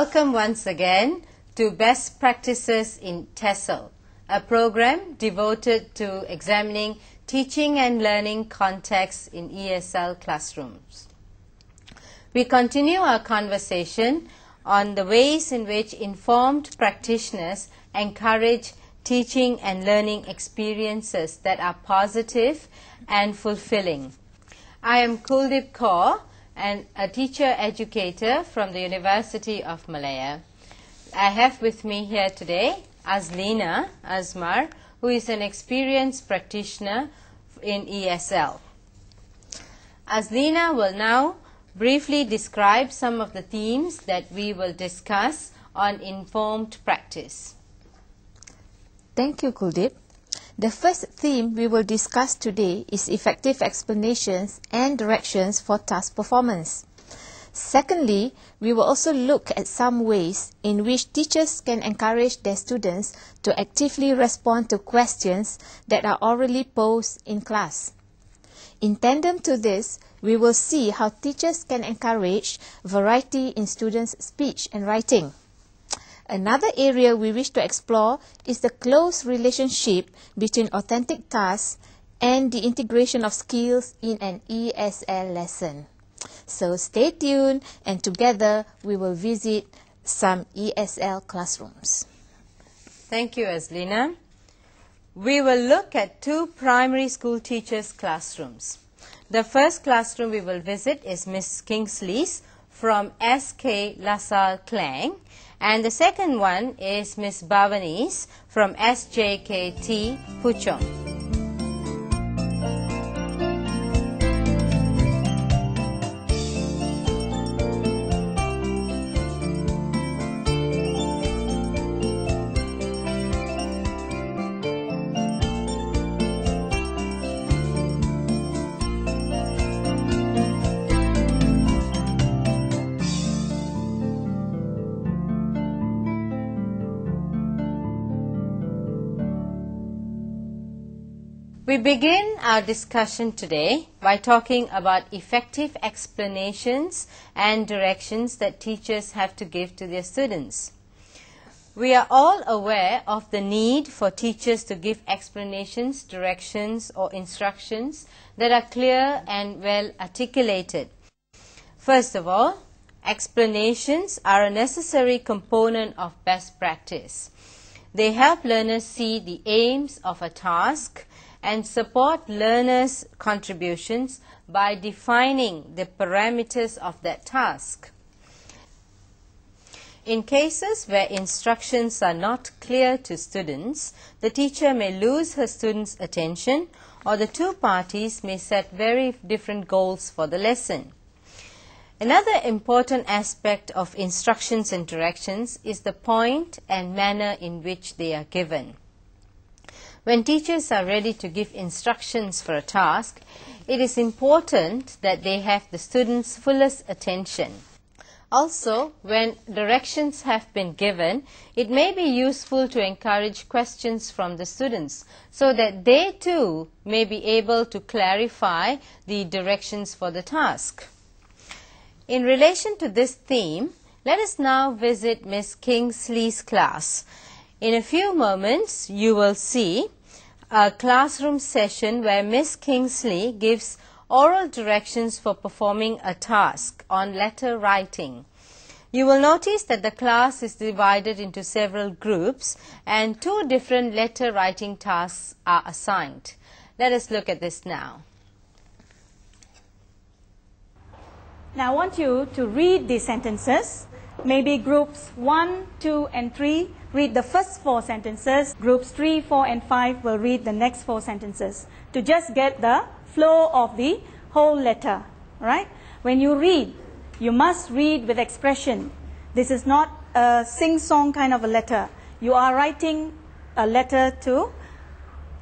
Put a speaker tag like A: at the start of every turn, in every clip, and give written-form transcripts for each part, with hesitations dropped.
A: Welcome once again to Best Practices in TESL, a program devoted to examining teaching and learning contexts in ESL classrooms. We continue our conversation on the ways in which informed practitioners encourage teaching and learning experiences that are positive and fulfilling. I am Kuldeep Kaur, and a teacher educator from the University of Malaya. I have with me here today Azlina Azmar, who is an experienced practitioner in ESL. Azlina will now briefly describe some of the themes that we will discuss on informed practice.
B: Thank you, Kuldeep. The first theme we will discuss today is effective explanations and directions for task performance. Secondly, we will also look at some ways in which teachers can encourage their students to actively respond to questions that are orally posed in class. In tandem to this, we will see how teachers can encourage variety in students' speech and writing. Another area we wish to explore is the close relationship between authentic tasks and the integration of skills in an ESL lesson. So stay tuned, and together we will visit some ESL classrooms.
A: Thank you, Azlina. We will look at two primary school teachers' classrooms. The first classroom we will visit is Miss Kingsley's from SK LaSalle Klang, and the second one is Miss Bhavani's from SJKT Puchong. We begin our discussion today by talking about effective explanations and directions that teachers have to give to their students. We are all aware of the need for teachers to give explanations, directions, or instructions that are clear and well articulated. First of all, explanations are a necessary component of best practice. They help learners see the aims of a task and support learners' contributions by defining the parameters of that task. In cases where instructions are not clear to students, the teacher may lose her students' attention, or the two parties may set very different goals for the lesson. Another important aspect of instructions and directions is the point and manner in which they are given. When teachers are ready to give instructions for a task, it is important that they have the students' fullest attention. Also, when directions have been given, it may be useful to encourage questions from the students so that they too may be able to clarify the directions for the task. In relation to this theme, let us now visit Miss Kingsley's class. In a few moments, you will see a classroom session where Miss Kingsley gives oral directions for performing a task on letter writing. You will notice that the class is divided into several groups and two different letter writing tasks are assigned. Let us look at this now.
C: Now I want you to read these sentences. Maybe groups 1, 2, and 3 read the first 4 sentences. Groups 3, 4, and 5 will read the next 4 sentences to just get the flow of the whole letter. Right? When you read, you must read with expression. This is not a sing-song kind of a letter. You are writing a letter to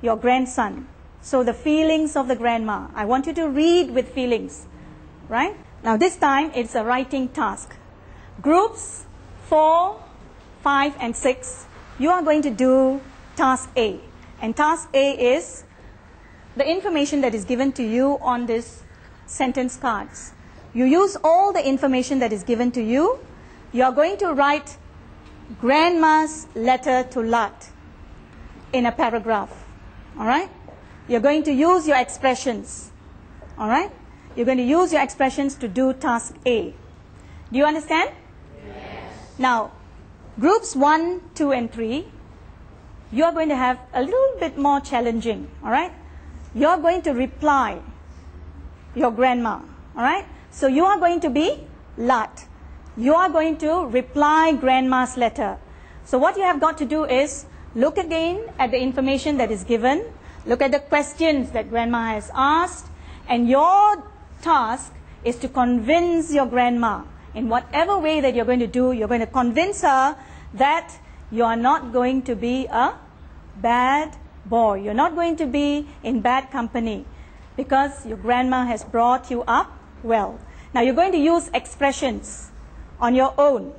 C: your grandson. So the feelings of the grandma. I want you to read with feelings. Right? Now this time it's a writing task. Groups 4, 5, and 6, you are going to do task A. And task A is the information that is given to you on this sentence cards. You use all the information that is given to you. you're going to write Grandma's letter to Lat in a paragraph. All right? You're going to use your expressions. All right? You're going to use your expressions to do task A. Do you understand? Yes. Now, groups 1, 2, and 3, you're going to have a little bit more challenging. All right? You're going to reply your grandma. All right? So you are going to be Lat. You are going to reply grandma's letter. So what you have got to do is look again at the information that is given, look at the questions that grandma has asked, and your task is to convince your grandma. In whatever way that you're going to do, you're going to convince her that you are not going to be a bad boy. You're not going to be in bad company because your grandma has brought you up well. Now you're going to use expressions on your own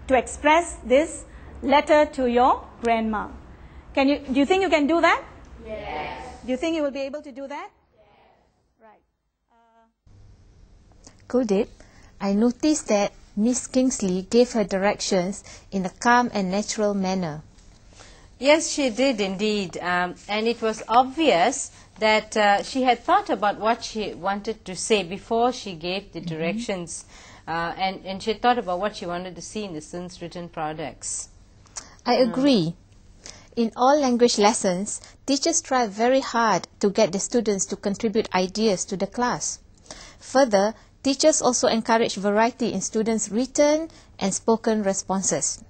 C: to express this letter to your grandma. Do you think you can do that? Yes. Do you think you will be able to do that? Yes. Right.
B: Kuldip, I noticed that Miss Kingsley gave her directions in a calm and natural manner.
A: Yes, she did indeed. And it was obvious that she had thought about what she wanted to say before she gave the directions. And she thought about what she wanted to see in the students' written products.
B: I agree. In all language lessons, teachers try very hard to get the students to contribute ideas to the class. Further, teachers also encourage variety in students' written and spoken responses.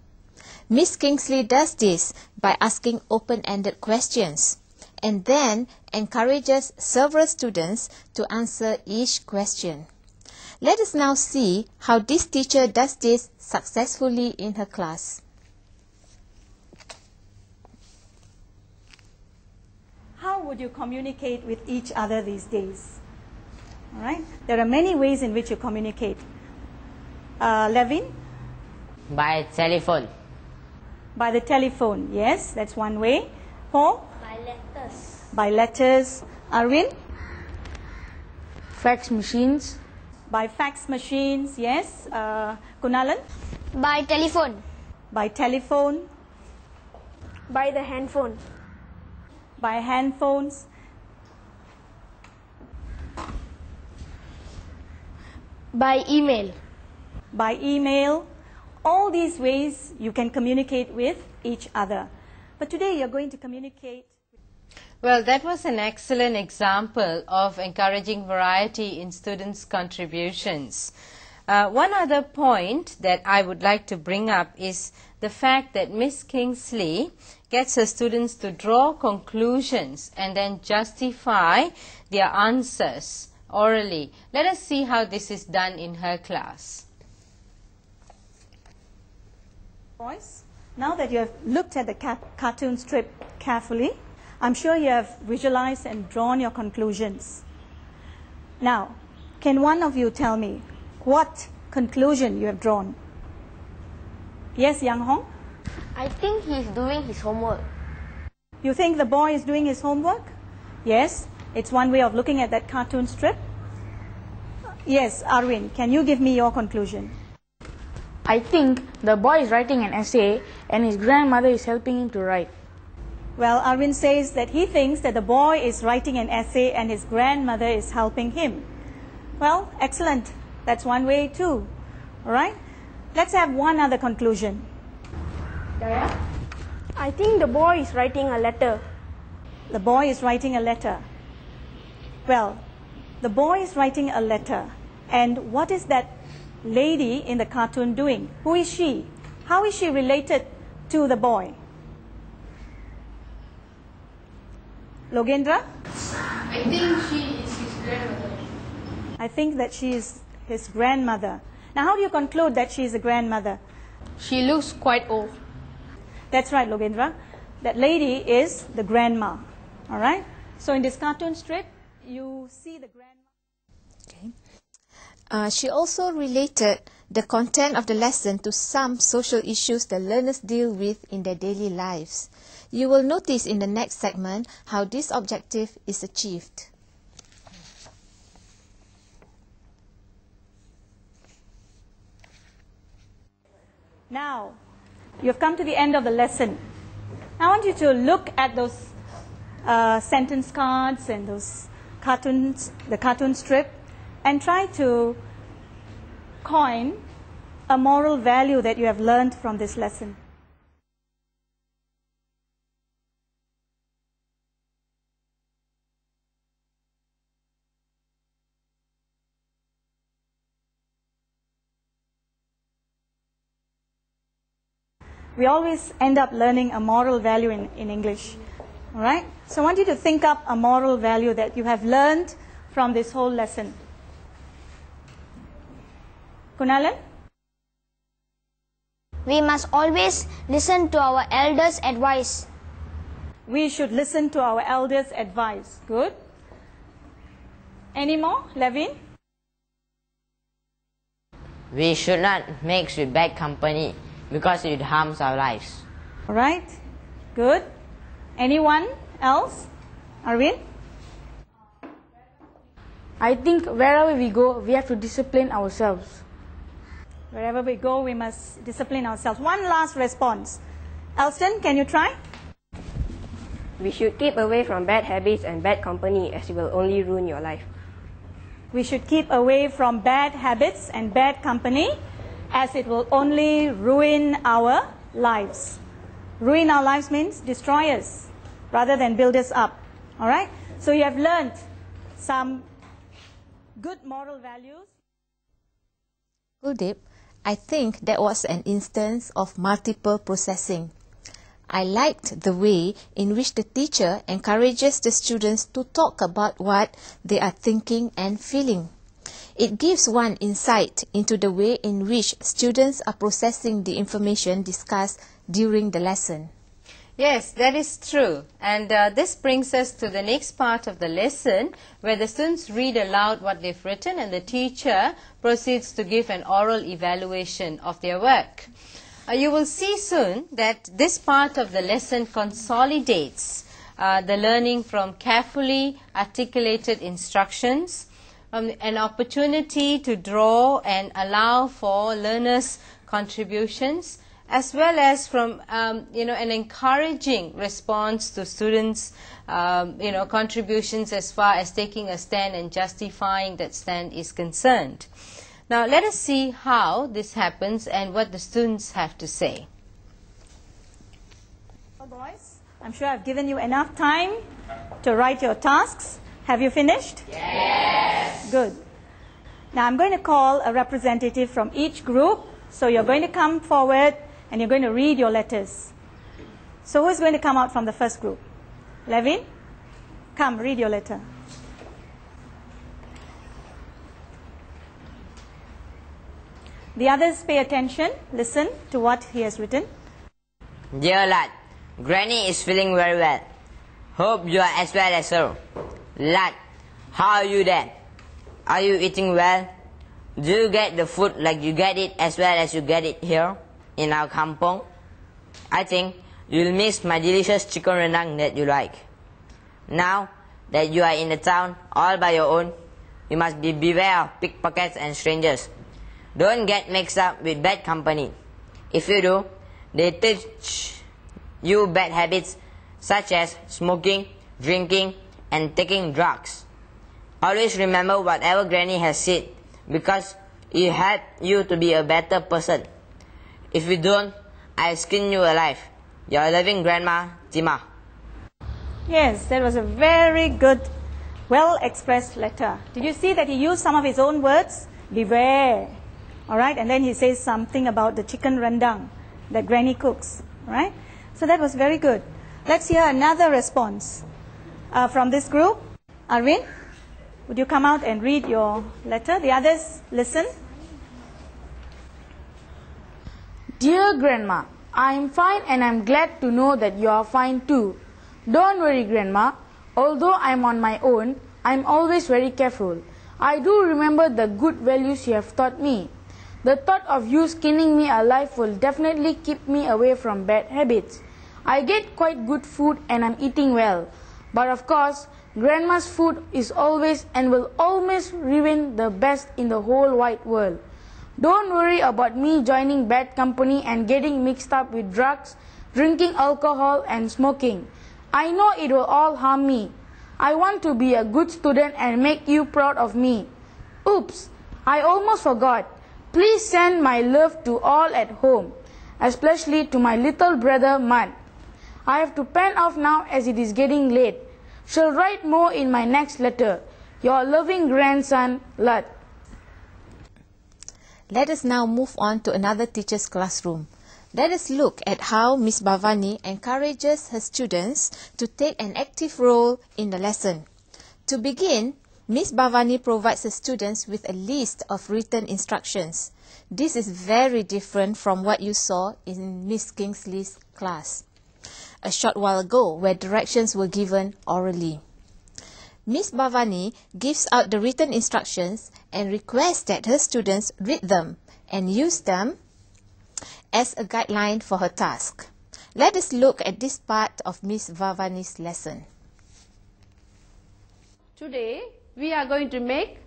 B: Miss Kingsley does this by asking open-ended questions and then encourages several students to answer each question. Let us now see how this teacher does this successfully in her class.
C: How would you communicate with each other these days? All right? There are many ways in which you communicate. Levin?
D: By telephone.
C: By the telephone, yes, that's one way. Paul?
E: By letters.
C: By letters. Arvin?
F: Fax machines.
C: By fax machines, yes. Kunalan?
E: By telephone.
C: By telephone.
E: By the handphone.
C: By handphones.
E: By email.
C: By email. All these ways you can communicate with each other. But today you're going to communicate.
A: Well, that was an excellent example of encouraging variety in students' contributions. One other point that I would like to bring up is the fact that Miss Kingsley gets her students to draw conclusions and then justify their answers orally. Let us see how this is done in her class.
C: Boys, now that you have looked at the cartoon strip carefully, I'm sure you have visualized and drawn your conclusions. Now, can one of you tell me what conclusion you have drawn? Yes, Yang Hong?
E: I think he's doing his homework.
C: You think the boy is doing his homework? Yes, it's one way of looking at that cartoon strip. Yes, Arvin, can you give me your conclusion?
F: I think the boy is writing an essay and his grandmother is helping him to write.
C: Well, Arvin says that he thinks that the boy is writing an essay and his grandmother is helping him. Well, excellent. That's one way too. All right? Let's have one other conclusion.
E: Daya? I think the boy is writing a letter.
C: The boy is writing a letter. Well, the boy is writing a letter. And what is that lady in the cartoon doing? Who is she? How is she related to the boy? Logendra?
G: I think she is his grandmother.
C: I think that she is his grandmother. Now, how do you conclude that she is a grandmother?
G: She looks quite old.
C: That's right, Logendra. That lady is the grandma. All right? So in this cartoon strip, you see the grandma.
B: Okay. She also related the content of the lesson to some social issues the learners deal with in their daily lives. You will notice in the next segment how this objective is achieved.
C: Now, you've come to the end of the lesson. I want you to look at those sentence cards and those cartoons, the cartoon strip, and try to coin a moral value that you have learned from this lesson. We always end up learning a moral value in English. All right? So I want you to think up a moral value that you have learned from this whole lesson. Kunalan?
E: We must always listen to our elders' advice.
C: We should listen to our elders' advice. Good. Any more? Levin?
D: We should not mix with bad company because it harms our lives.
C: All right. Good. Anyone else? Arvind?
F: I think wherever we go, we have to discipline ourselves.
C: Wherever we go, we must discipline ourselves. One last response. Elston, can you try?
H: We should keep away from bad habits and bad company, as it will only ruin your life.
C: We should keep away from bad habits and bad company, as it will only ruin our lives. Ruin our lives means destroy us rather than build us up. All right? So you have learned some good moral values.
B: Kuldeep, I think that was an instance of multiple processing. I liked the way in which the teacher encourages the students to talk about what they are thinking and feeling. It gives one insight into the way in which students are processing the information discussed during the lesson.
A: Yes, that is true. And this brings us to the next part of the lesson, where the students read aloud what they've written and the teacher proceeds to give an oral evaluation of their work. You will see soon that this part of the lesson consolidates the learning from carefully articulated instructions, an opportunity to draw and allow for learners' contributions, as well as from an encouraging response to students' contributions as far as taking a stand and justifying that stand is concerned. Now let us see how this happens and what the students have to say.
C: Well, boys, I'm sure I've given you enough time to write your tasks. Have you finished? Yes. Good. Now I'm going to call a representative from each group. So you're going to come forward and you're going to read your letters. So who's going to come out from the first group? Levin? Come, read your letter. The others pay attention, listen to what he has written.
D: Dear lad, Granny is feeling very well. Hope you are as well as her. Lad, how are you then? Are you eating well? Do you get the food like you get it as well as you get it here in our kampong? I think you'll miss my delicious chicken rendang that you like. Now that you are in the town all by your own, you must beware of pickpockets and strangers. Don't get mixed up with bad company. If you do, they teach you bad habits such as smoking, drinking, and taking drugs. Always remember whatever Granny has said, because it helps you to be a better person. If you don't, I'll skin you alive. Your loving Grandma, Tima.
C: Yes, that was a very good, well-expressed letter. Did you see that he used some of his own words? Beware. All right, and then he says something about the chicken rendang that Granny cooks. All right, so that was very good. Let's hear another response from this group. Arvind, would you come out and read your letter? The others listen.
F: Dear Grandma, I am fine and I am glad to know that you are fine too. Don't worry, Grandma. Although I am on my own, I am always very careful. I do remember the good values you have taught me. The thought of you skinning me alive will definitely keep me away from bad habits. I get quite good food and I'm eating well. But of course, Grandma's food is always and will always remain the best in the whole wide world. Don't worry about me joining bad company and getting mixed up with drugs, drinking alcohol and smoking. I know it will all harm me. I want to be a good student and make you proud of me. Oops, I almost forgot. Please send my love to all at home, especially to my little brother Mud. I have to pen off now as it is getting late. Shall write more in my next letter. Your loving grandson, Lud.
B: Let us now move on to another teacher's classroom. Let us look at how Miss Bhavani encourages her students to take an active role in the lesson. To begin, Miss Bhavani provides the students with a list of written instructions. This is very different from what you saw in Miss Kingsley's class a short while ago, where directions were given orally. Miss Bhavani gives out the written instructions and requests that her students read them and use them as a guideline for her task. Let us look at this part of Miss Bhavani's lesson.
I: Today, we are going to make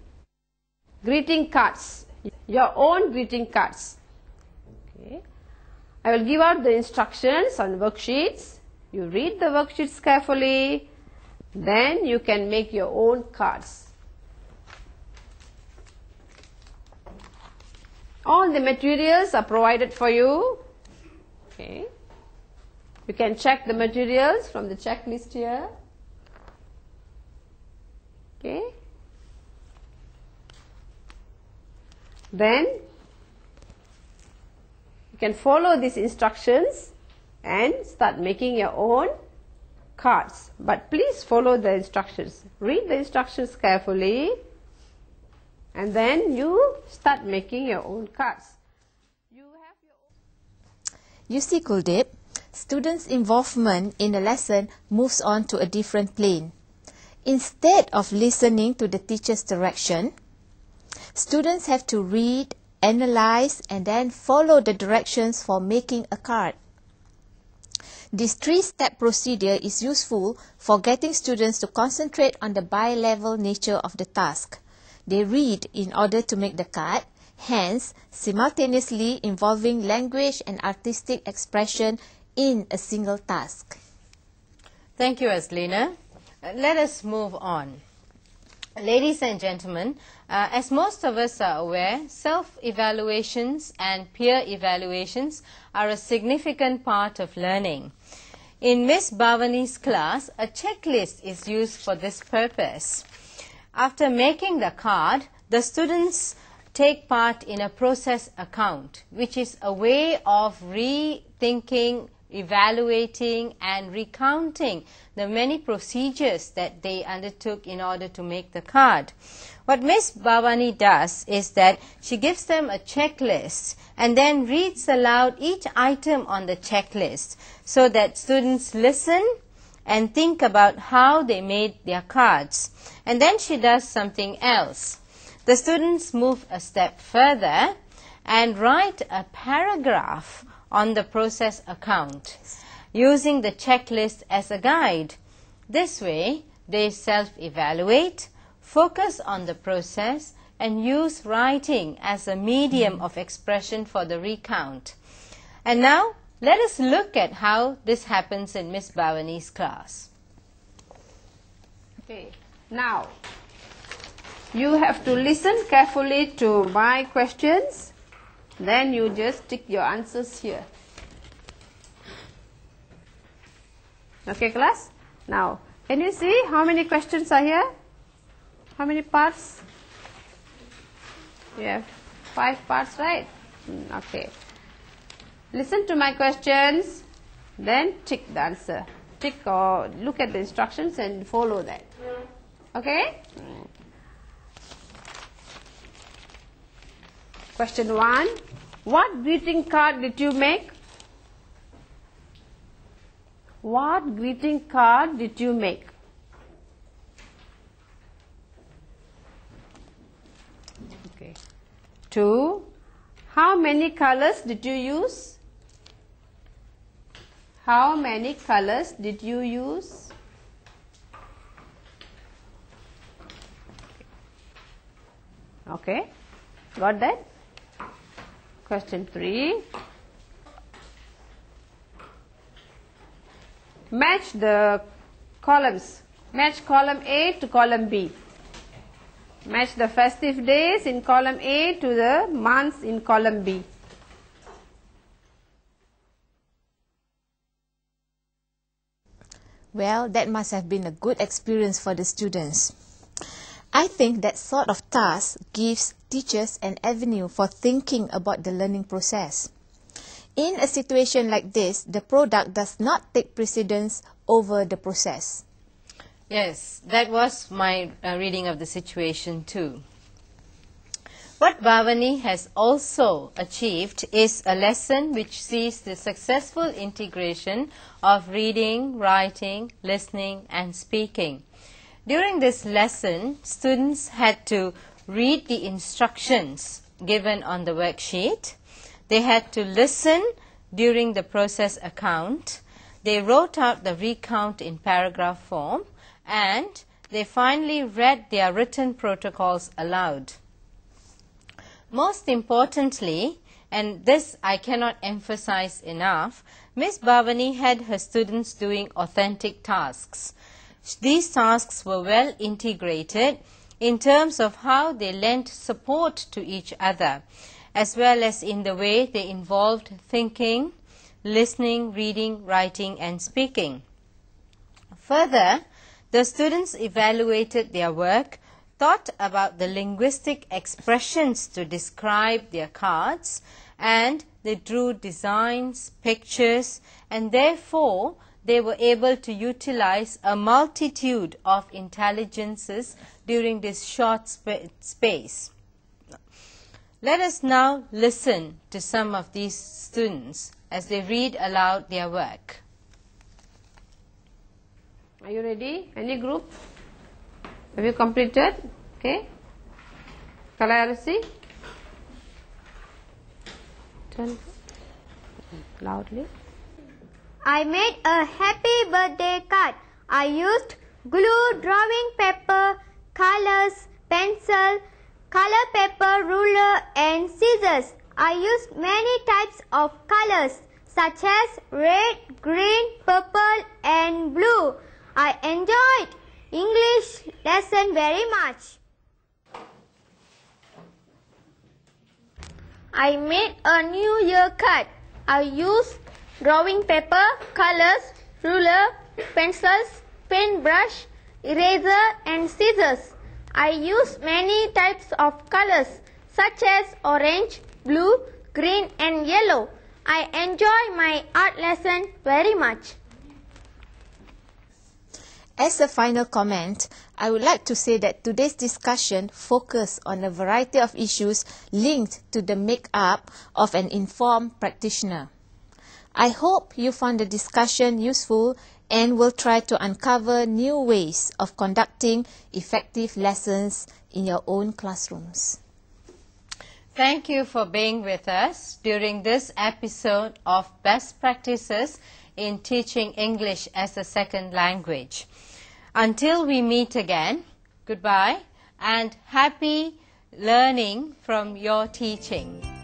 I: greeting cards, your own greeting cards. Okay. I will give out the instructions on worksheets. You read the worksheets carefully, then you can make your own cards. All the materials are provided for you. Okay. You can check the materials from the checklist here. Okay. Then you can follow these instructions and start making your own cards. But please follow the instructions. Read the instructions carefully and then you start making your own cards.
B: You see, Kuldeep, students' involvement in the lesson moves on to a different plane. Instead of listening to the teacher's direction, students have to read, analyze, and then follow the directions for making a card. This three-step procedure is useful for getting students to concentrate on the bi-level nature of the task. They read in order to make the card, hence simultaneously involving language and artistic expression in a single task.
A: Thank you, Aslina. Let us move on. Ladies and gentlemen, as most of us are aware, self-evaluations and peer evaluations are a significant part of learning. In Miss Bhavani's class, a checklist is used for this purpose. After making the card, the students take part in a process account, which is a way of rethinking, evaluating and recounting the many procedures that they undertook in order to make the card. What Miss Bhavani does is that she gives them a checklist and then reads aloud each item on the checklist so that students listen and think about how they made their cards. And then she does something else. The students move a step further and write a paragraph on the process account, using the checklist as a guide. This way, they self-evaluate, focus on the process, and use writing as a medium of expression for the recount. And now, let us look at how this happens in Miss Bhavani's class.
I: Okay, now, you have to listen carefully to my questions. Then you just tick your answers here. Okay, class? Now, can you see how many questions are here? How many parts? You have 5 parts, right? Okay. Listen to my questions, then tick the answer. Tick or look at the instructions and follow that. Okay? Question 1. What greeting card did you make? What greeting card did you make? Okay. 2. How many colors did you use? How many colors did you use? Okay. Got that? Question 3. Match the columns. Match column A to column B. Match the festive days in column A to the months in column B.
B: Well, that must have been a good experience for the students. I think that sort of task gives teachers an avenue for thinking about the learning process. In a situation like this, the product does not take precedence over the process.
A: Yes, that was my reading of the situation too. What Bhavani has also achieved is a lesson which sees the successful integration of reading, writing, listening and speaking. During this lesson, students had to read the instructions given on the worksheet. They had to listen during the process account. They wrote out the recount in paragraph form, and they finally read their written protocols aloud. Most importantly, and this I cannot emphasize enough, Miss Bhavani had her students doing authentic tasks. These tasks were well integrated in terms of how they lent support to each other, as well as in the way they involved thinking, listening, reading, writing and speaking. Further, the students evaluated their work, thought about the linguistic expressions to describe their cards, and they drew designs, pictures, and therefore they were able to utilize a multitude of intelligences during this short space. Let us now listen to some of these students as they read aloud their work.
I: Are you ready? Any group? Have you completed? Okay. Kalayarasi? Turn loudly.
J: I made a happy birthday card. I used glue, drawing paper, colors, pencil, color paper, ruler and scissors. I used many types of colors such as red, green, purple and blue. I enjoyed English lesson very much. I made a New Year card. I used drawing paper, colors, ruler, pencils, paintbrush, eraser and scissors. I used many types of colors such as orange, blue, green and yellow. I enjoy my art lesson very much.
B: As a final comment, I would like to say that today's discussion focused on a variety of issues linked to the make-up of an informed practitioner. I hope you found the discussion useful and will try to uncover new ways of conducting effective lessons in your own classrooms.
A: Thank you for being with us during this episode of Best Practices in Teaching English as a Second Language. Until we meet again, goodbye and happy learning from your teaching.